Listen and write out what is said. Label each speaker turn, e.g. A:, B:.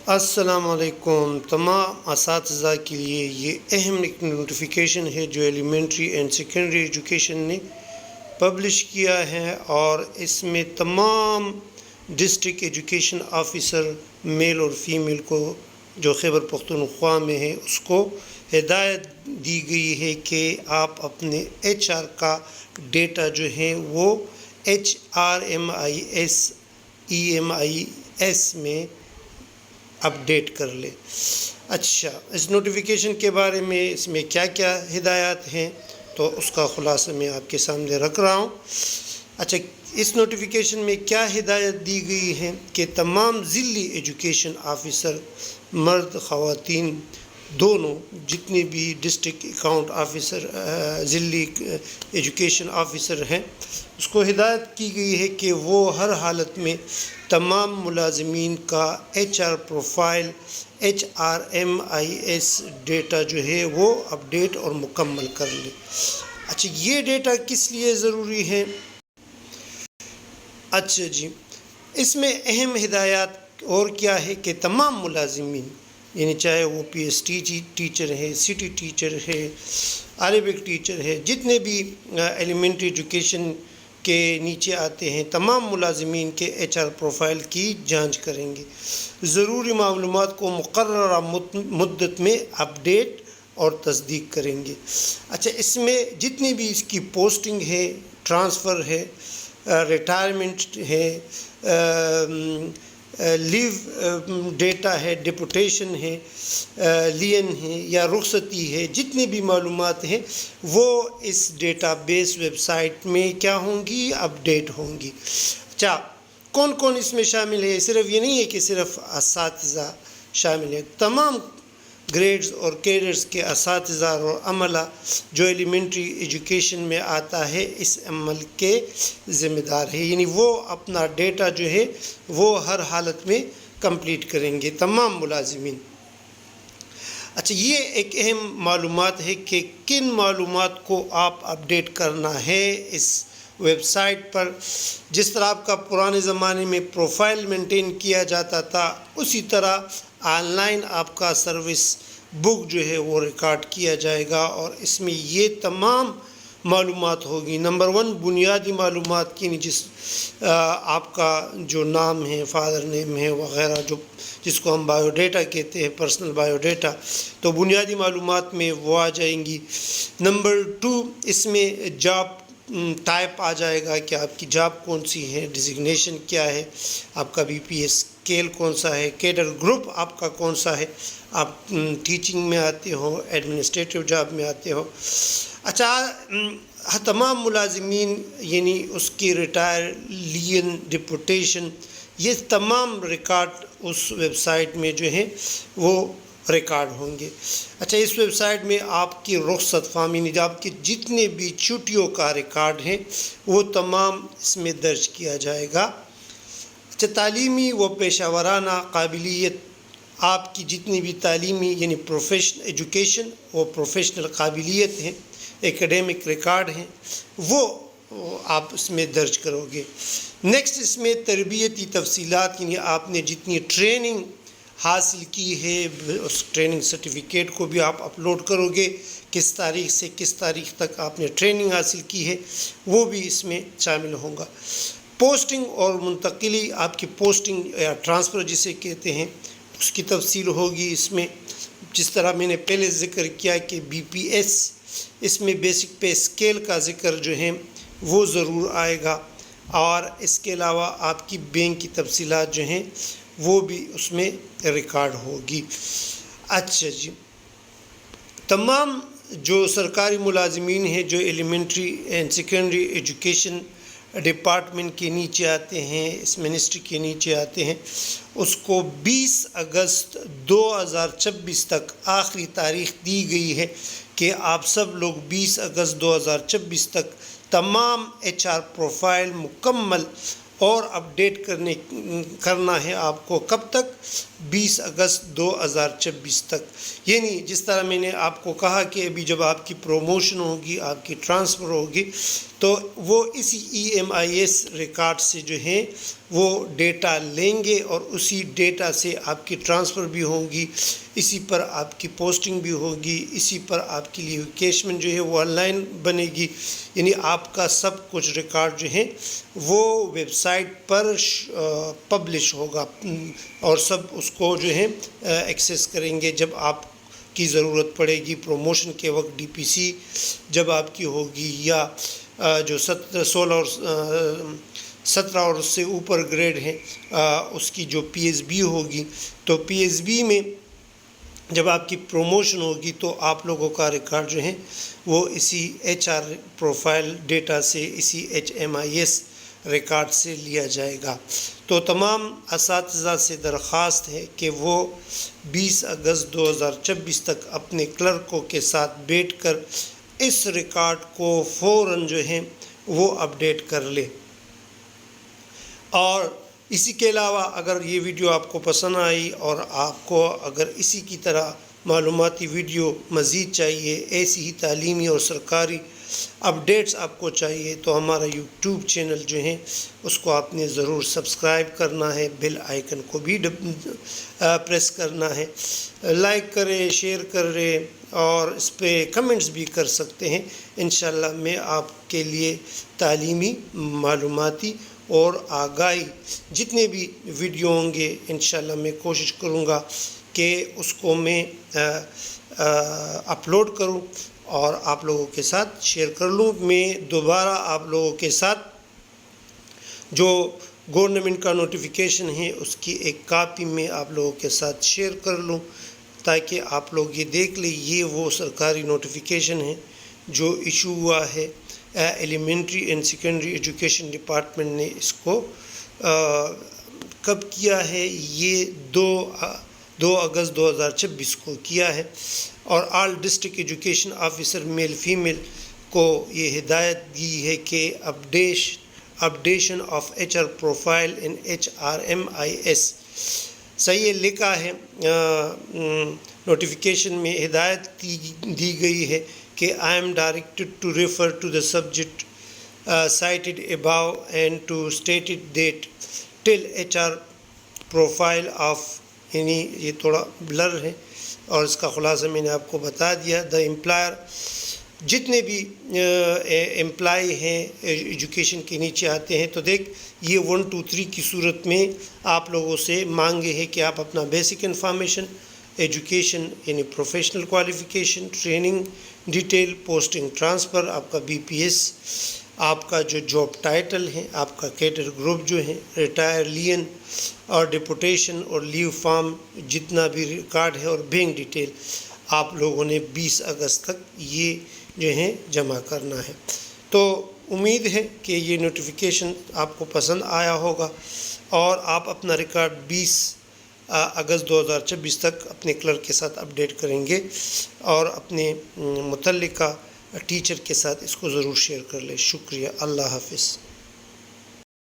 A: السلام علیکم تمام اساتذہ کے لیے یہ اہم ایک نوٹیفیکیشن ہے جو ایلیمنٹری اینڈ سیکنڈری ایجوکیشن نے پبلش کیا ہے، اور اس میں تمام ڈسٹرکٹ ایجوکیشن آفیسر میل اور فیمیل کو جو خیبر پختونخوا میں ہے اس کو ہدایت دی گئی ہے کہ آپ اپنے ایچ آر کا ڈیٹا جو ہے وہ HRMIS میں اپڈیٹ کر لے۔ اچھا، اس نوٹیفیکیشن کے بارے میں اس میں کیا کیا ہدایات ہیں تو اس کا خلاصہ میں آپ کے سامنے رکھ رہا ہوں۔ اچھا، اس نوٹیفیکیشن میں کیا ہدایت دی گئی ہے کہ تمام ضلعی ایجوکیشن آفیسر مرد خواتین دونوں جتنے بھی ڈسٹرکٹ اکاؤنٹ آفیسر ضلعی ایجوکیشن آفیسر ہیں اس کو ہدایت کی گئی ہے کہ وہ ہر حالت میں تمام ملازمین کا H R profile HRMIS data جو ہے وہ اپڈیٹ اور مکمل کر لے۔ اچھا، یہ ڈیٹا کس لیے ضروری ہے؟ اچھا جی، اس میں اہم ہدایات اور کیا ہے کہ تمام ملازمین یعنی چاہے وہ PST ٹیچر ہے، سٹی ٹیچر ہے، عربک ٹیچر ہے، جتنے بھی ایلیمنٹری ایجوکیشن کے نیچے آتے ہیں تمام ملازمین کے ایچ آر پروفائل کی جانچ کریں گے، ضروری معلومات کو مقررہ مدت میں اپڈیٹ اور تصدیق کریں گے۔ اچھا، اس میں جتنی بھی اس کی پوسٹنگ ہے، ٹرانسفر ہے، ریٹائرمنٹ ہے، لیو ڈیٹا ہے، ڈپوٹیشن ہے، لین ہے یا رخصتی ہے، جتنی بھی معلومات ہیں وہ اس ڈیٹا بیس ویب سائٹ میں کیا ہوں گی؟ اپڈیٹ ہوں گی۔ اچھا، کون کون اس میں شامل ہے؟ صرف یہ نہیں ہے کہ صرف اساتذہ شامل ہیں، تمام گریڈز اور کیڈرز کے اساتذہ اور عملہ جو ایلیمنٹری ایجوکیشن میں آتا ہے اس عمل کے ذمہ دار ہے، یعنی وہ اپنا ڈیٹا جو ہے وہ ہر حالت میں کمپلیٹ کریں گے تمام ملازمین۔ اچھا، یہ ایک اہم معلومات ہے کہ کن معلومات کو آپ اپڈیٹ کرنا ہے اس ویب سائٹ پر۔ جس طرح آپ کا پرانے زمانے میں پروفائل مینٹین کیا جاتا تھا اسی طرح آن لائن آپ کا سروس بک جو ہے وہ ریکارڈ کیا جائے گا، اور اس میں یہ تمام معلومات ہوگی۔ نمبر 1 بنیادی معلومات کی، جس آپ کا جو نام ہے، فادر نیم ہے وغیرہ، جو جس کو ہم بایو ڈیٹا کہتے ہیں، پرسنل بایو ڈیٹا، تو بنیادی معلومات میں وہ آ جائیں گی۔ نمبر 2 اس میں جاب ٹائپ آ جائے گا کہ آپ کی جاب کون سی ہے، ڈیزگنیشن کیا ہے، آپ کا BPS اسکیل کون سا ہے، کیڈر گروپ آپ کا کون سا ہے، آپ ٹیچنگ میں آتے ہو، ایڈمنسٹریٹو جاب میں آتے ہو۔ اچھا، تمام ملازمین یعنی اس کی ریٹائر، لین، ڈپوٹیشن، یہ تمام ریکارڈ اس ویب سائٹ میں جو ہیں وہ ریکارڈ ہوں گے۔ اچھا، اس ویب سائٹ میں آپ کی رخصت فارم یعنی آپ کی جتنے بھی چھٹیوں کا ریکارڈ ہیں وہ تمام اس میں درج کیا جائے گا۔ اچھا، تعلیمی و پیشہ ورانہ قابلیت، آپ کی جتنی بھی تعلیمی یعنی پروفیشنل ایجوکیشن و پروفیشنل قابلیت ہیں، ایکیڈیمک ریکارڈ ہیں، وہ آپ اس میں درج کرو گے۔ نیکسٹ، اس میں تربیتی تفصیلات یعنی آپ نے جتنی ٹریننگ حاصل کی ہے اس ٹریننگ سرٹیفکیٹ کو بھی آپ اپلوڈ کرو گے، کس تاریخ سے کس تاریخ تک آپ نے ٹریننگ حاصل کی ہے وہ بھی اس میں شامل ہوگا۔ پوسٹنگ اور منتقلی، آپ کی پوسٹنگ یا ٹرانسفر جسے کہتے ہیں، اس کی تفصیل ہوگی اس میں۔ جس طرح میں نے پہلے ذکر کیا کہ BPS، اس میں بیسک پے اسکیل کا ذکر جو ہے وہ ضرور آئے گا، اور اس کے علاوہ آپ کی بینک کی تفصیلات جو ہیں وہ بھی اس میں ریکارڈ ہوگی۔ اچھا جی، تمام جو سرکاری ملازمین ہیں جو elementary and secondary education department کے نیچے آتے ہیں، اس منسٹری کے نیچے آتے ہیں، اس کو 20 اگست 2026 تک آخری تاریخ دی گئی ہے کہ آپ سب لوگ 20 اگست 2026 تک تمام ایچ آر پروفائل مکمل اور اپڈیٹ کرنا ہے آپ کو۔ کب تک؟ 20 اگست 2026 تک۔ یعنی جس طرح میں نے آپ کو کہا کہ ابھی جب آپ کی پروموشن ہوگی، آپ کی ٹرانسفر ہوگی، تو وہ اسی EMIS ریکارڈ سے جو ہیں وہ ڈیٹا لیں گے اور اسی ڈیٹا سے آپ کی ٹرانسفر بھی ہوں گی، اسی پر آپ کی پوسٹنگ بھی ہوگی، اسی پر آپ کی لیوکیشن جو ہے وہ آن لائن بنے گی، یعنی آپ کا سب کچھ ریکارڈ جو ہے وہ ویب سائٹ پر پبلش ہوگا اور سب اس کو جو ہے ایکسیس کریں گے جب آپ کی ضرورت پڑے گی پروموشن کے وقت، ڈی پی سی جب آپ کی ہوگی، یا جو 16 اور 17 اور اس سے اوپر گریڈ ہیں اس کی جو پی ایس بی ہوگی، تو پی ایس بی میں جب آپ کی پروموشن ہوگی تو آپ لوگوں کا ریکارڈ جو ہے وہ اسی ایچ آر پروفائل ڈیٹا سے، اسی H M I S record سے لیا جائے گا۔ تو تمام اساتذہ سے درخواست ہے کہ وہ 20 اگست 2026 تک اپنے کلرکوں کے ساتھ بیٹھ کر اس ریکارڈ کو فوراً جو ہے وہ اپڈیٹ کر لے۔ اور اسی کے علاوہ اگر یہ ویڈیو آپ کو پسند آئی اور آپ کو اگر اسی کی طرح معلوماتی ویڈیو مزید چاہیے، ایسی ہی تعلیمی اور سرکاری اپڈیٹس آپ کو چاہیے، تو ہمارا یوٹیوب چینل جو ہے اس کو آپ نے ضرور سبسکرائب کرنا ہے، بیل آئیکن کو بھی پریس کرنا ہے، لائک کرے، شیئر کرے اور اس پہ کمنٹس بھی کر سکتے ہیں۔ انشاءاللہ میں آپ کے لیے تعلیمی، معلوماتی اور آگاہی جتنے بھی ویڈیو ہوں گے انشاءاللہ میں کوشش کروں گا کہ اس کو میں اپلوڈ کروں اور آپ لوگوں کے ساتھ شیئر کر لوں۔ میں دوبارہ آپ لوگوں کے ساتھ جو گورنمنٹ کا نوٹیفیکیشن ہے اس کی ایک کاپی میں آپ لوگوں کے ساتھ شیئر کر لوں تاکہ آپ لوگ یہ دیکھ لیں یہ وہ سرکاری نوٹیفیکیشن ہے جو ایشو ہوا ہے elementary and secondary education department نے اس کو کب کیا ہے، یہ 2 اگست 2026 کو کیا ہے، اور all district education officer male female کو یہ ہدایت دی ہے کہ updation of H R profile in H R M I S. صحیح لکھا ہے نوٹیفیکیشن میں، ہدایت دی گئی ہے کہ I am directed to refer to the subject cited above and to stated that till HR profile of یعنی یہ تھوڑا بلر ہے اور اس کا خلاصہ میں نے آپ کو بتا دیا۔ دا امپلائر جتنے بھی امپلائی ہیں ایجوکیشن کے نیچے آتے ہیں، تو دیکھ یہ 1 2 3 کی صورت میں آپ لوگوں سے مانگے ہے کہ آپ اپنا بیسک انفارمیشن، ایجوکیشن یعنی professional qualification, training detail, posting transfer, آپ کا بی پی ایس، آپ کا جو جاب ٹائٹل ہے، آپ کا کیڈر گروپ جو ہے، ریٹائر، لین اور ڈپوٹیشن اور لیو فارم جتنا بھی ریکارڈ ہے، اور بینک ڈیٹیل آپ لوگوں نے 20 اگست تک یہ جو ہے جمع کرنا ہے۔ تو امید ہے کہ یہ نوٹیفیکیشن آپ کو پسند آیا ہوگا اور آپ اپنا ریکارڈ 20 اگست 2026 تک اپنے کلرک کے ساتھ اپڈیٹ کریں گے اور اپنے متعلقہ ٹیچر کے ساتھ اس کو ضرور شیئر کر لیں۔ شکریہ، اللہ حافظ۔